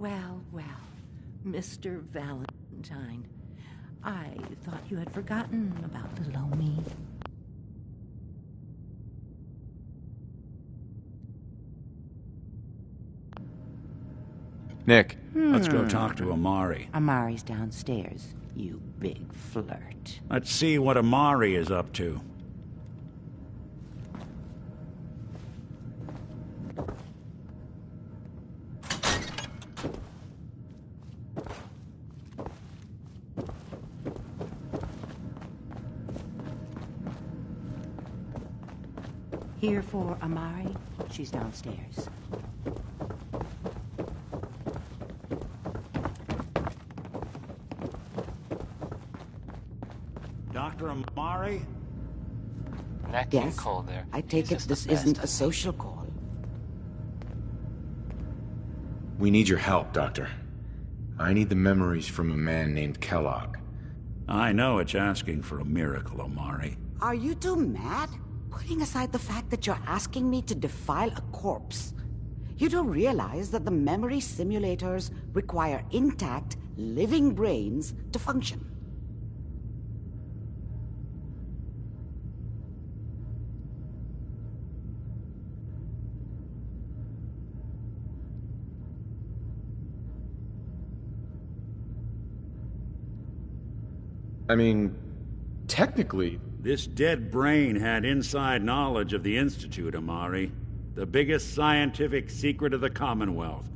Well, well, Mr. Valentine. I thought you had forgotten about little old me. Nick. Let's go talk to Amari. Amari's downstairs, you big flirt. Let's see what Amari is up to. Here for Amari? She's downstairs. Dr. Amari? Yes, call there. I take it this isn't a social call. We need your help, Doctor. I need the memories from a man named Kellogg. I know it's asking for a miracle, Amari. Are you two mad? Putting aside the fact that you're asking me to defile a corpse, you don't realize that the memory simulators require intact, living brains to function. I mean, technically... This dead brain had inside knowledge of the Institute, Amari. The biggest scientific secret of the Commonwealth.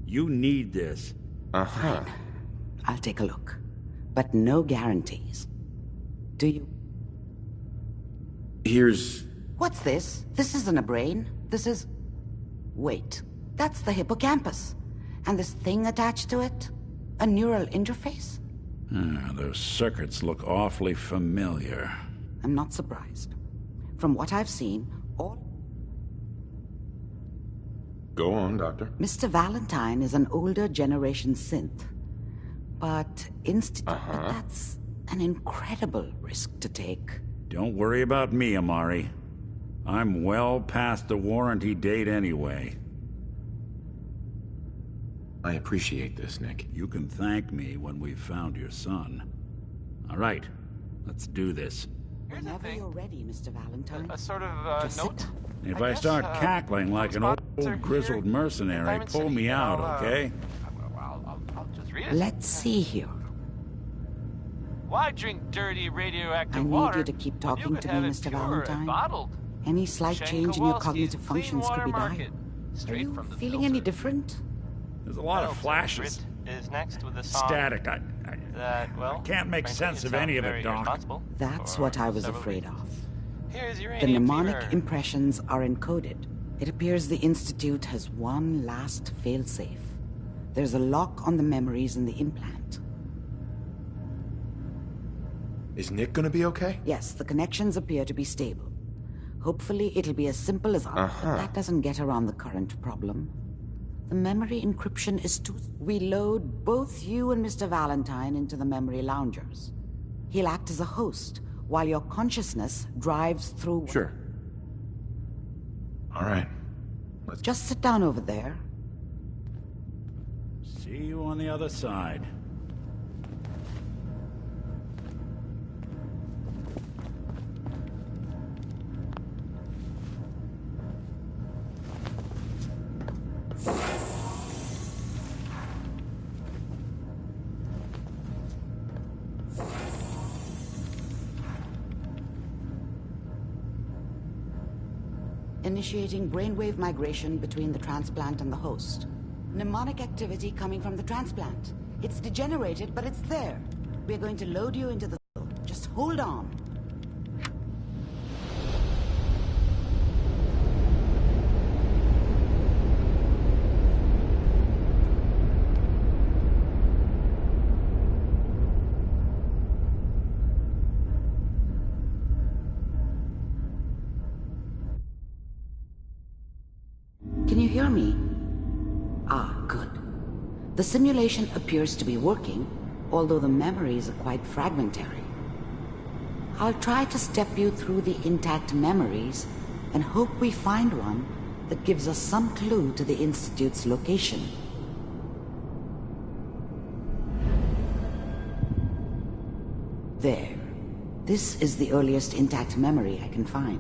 You need this. Uh-huh. Fine. I'll take a look. But no guarantees. Do you... Here's... What's this? This isn't a brain. This is... Wait. That's the hippocampus. And this thing attached to it? A neural interface? Those circuits look awfully familiar. I'm not surprised. From what I've seen, all... Go on, Doctor. Mr. Valentine is an older generation synth. But that's an incredible risk to take. Don't worry about me, Amari. I'm well past the warranty date anyway. I appreciate this, Nick. You can thank me when we've found your son. All right, let's do this. Whenever you're ready, Mr. Valentine. A sort of Just note. sit down. If I start cackling like an old grizzled mercenary, Diamond pull City, me out, I'll, okay? I'll just read it. Let's see here. Why drink dirty radioactive I need water you to keep when talking you to could have me, it Mr. pure and Valentine. bottled? Any slight change in your cognitive functions could be dire. Are Straight you from the feeling filter. any different? There's a lot of flashes. Is next with a song Static. I can't make frankly, sense it of any sounds of it, very Doc. irresponsible That's for what I was several afraid reasons. of. Here's The uranium mnemonic fever. impressions are encoded. It appears the Institute has one last failsafe. There's a lock on the memories in the implant. Is Nick gonna be okay? Yes, the connections appear to be stable. Hopefully it'll be as simple as... But that doesn't get around the current problem. The memory encryption is too... We load both you and Mr. Valentine into the memory loungers. He'll act as a host, while your consciousness drives through... Sure. All right. Let's... Just sit down over there. See you on the other side. Initiating brainwave migration between the transplant and the host. Mnemonic activity coming from the transplant. It's degenerated, but it's there. We're going to load you into the... Just hold on. Can you hear me? Ah, good. The simulation appears to be working, although the memories are quite fragmentary. I'll try to step you through the intact memories and hope we find one that gives us some clue to the Institute's location. There. This is the earliest intact memory I can find.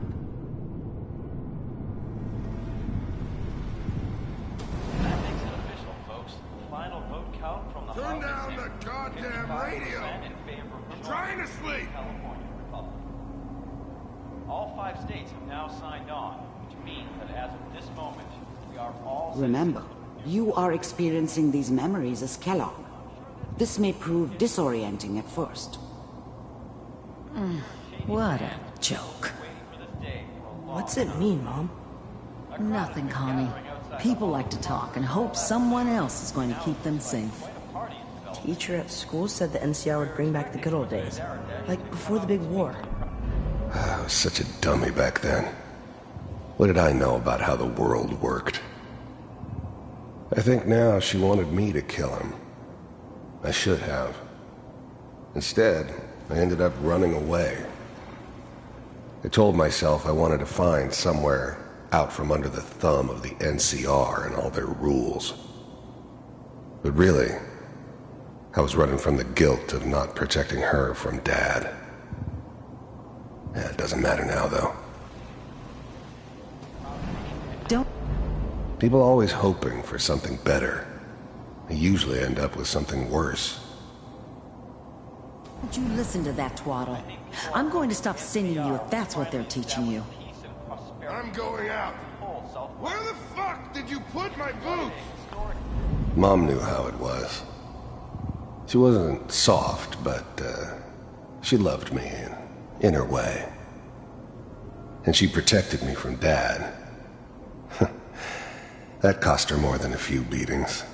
That makes it official, folks. Final vote count from the Turn House down is the goddamn 55% radio! in favor of I'm trying to sleep! California Republic. All 5 states have now signed on, which means that as of this moment, we are all... Remember, you are experiencing these memories as Kellogg. This may prove disorienting at first. What a joke. What's it mean, Mom? Nothing, Connie. People like to talk and hope someone else is going to keep them safe. Teacher at school said the NCR would bring back the good old days. Like before the big war. I was such a dummy back then. What did I know about how the world worked? I think now she wanted me to kill him. I should have. Instead, I ended up running away. I told myself I wanted to find somewhere out from under the thumb of the NCR and all their rules. But really, I was running from the guilt of not protecting her from Dad. Yeah, it doesn't matter now, though. Don't... People always hoping for something better. They usually end up with something worse. Don't you listen to that twaddle. I'm going to stop singing you if that's what they're teaching you. I'm going out. Where the fuck did you put my boots? Mom knew how it was. She wasn't soft, but she loved me in her way. And she protected me from Dad. That cost her more than a few beatings.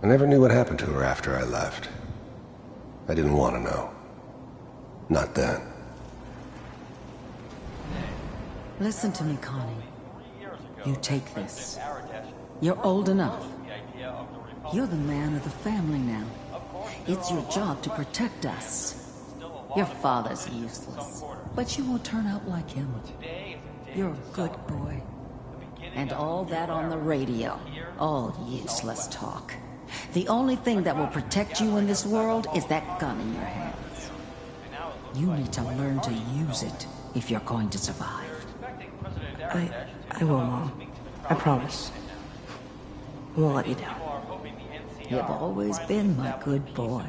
I never knew what happened to her after I left. I didn't want to know. Not then. Listen to me, Connie. You take this. You're old enough. You're the man of the family now. It's your job to protect us. Your father's useless, but you won't turn out like him. You're a good boy. And all that on the radio, all useless talk. The only thing that will protect you in this world is that gun in your hands. You need to learn to use it if you're going to survive. I will, Mom. I promise. I won't let you down. You've always been my good boy.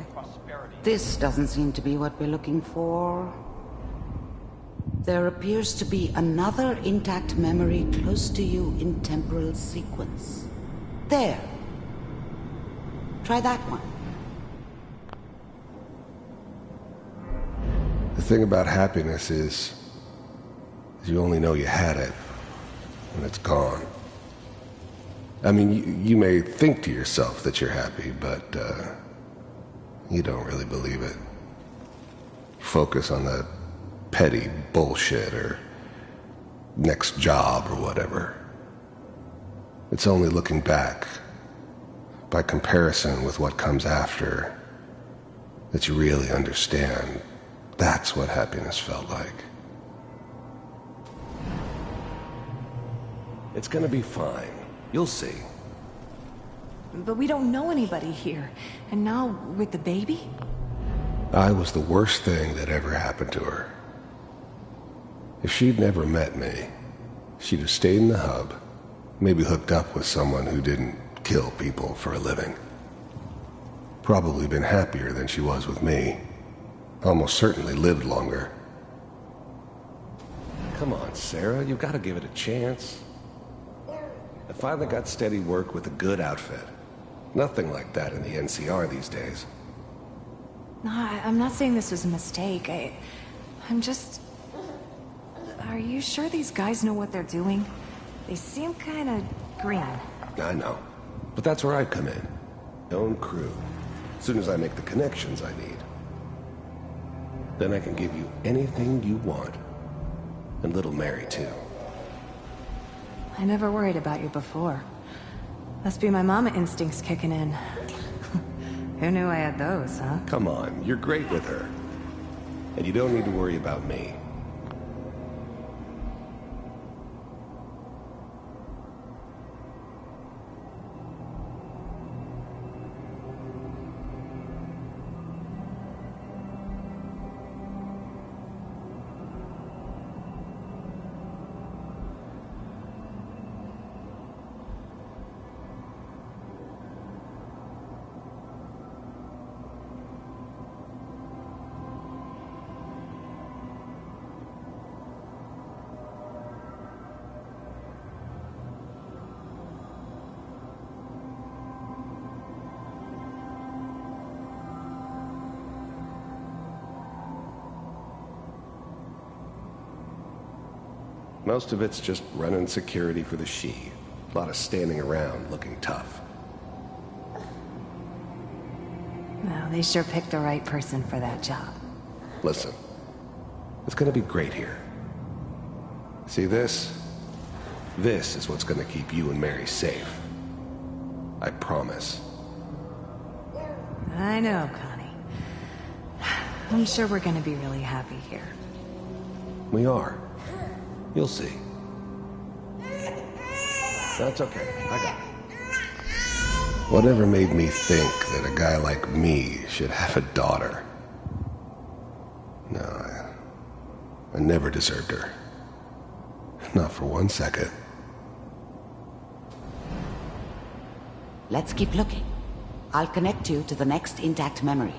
This doesn't seem to be what we're looking for. There appears to be another intact memory close to you in temporal sequence. There. Try that one. The thing about happiness is you only know you had it when it's gone. I mean, you may think to yourself that you're happy, but you don't really believe it. You focus on the petty bullshit or next job or whatever. It's only looking back, by comparison with what comes after, that you really understand that's what happiness felt like. It's gonna be fine. You'll see. But we don't know anybody here. And now, with the baby? I was the worst thing that ever happened to her. If she'd never met me, she'd have stayed in the hub, maybe hooked up with someone who didn't kill people for a living. Probably been happier than she was with me. Almost certainly lived longer. Come on, Sarah, you've got to give it a chance. I finally got steady work with a good outfit. Nothing like that in the NCR these days. No, I'm not saying this was a mistake. I'm just... Are you sure these guys know what they're doing? They seem kind of green. I know. But that's where I come in. Own crew. As soon as I make the connections I need. Then I can give you anything you want. And little Mary, too. I never worried about you before. Must be my mama instincts kicking in. Who knew I had those, huh? Come on, you're great with her. And you don't need to worry about me. Most of it's just running security for the she. A lot of standing around looking tough. Well, they sure picked the right person for that job. Listen, it's gonna be great here. See this? This is what's gonna keep you and Mary safe. I promise. I know, Connie. I'm sure we're gonna be really happy here. We are. You'll see. That's okay. I got it. Whatever made me think that a guy like me should have a daughter? No, I never deserved her. Not for 1 second. Let's keep looking. I'll connect you to the next intact memory.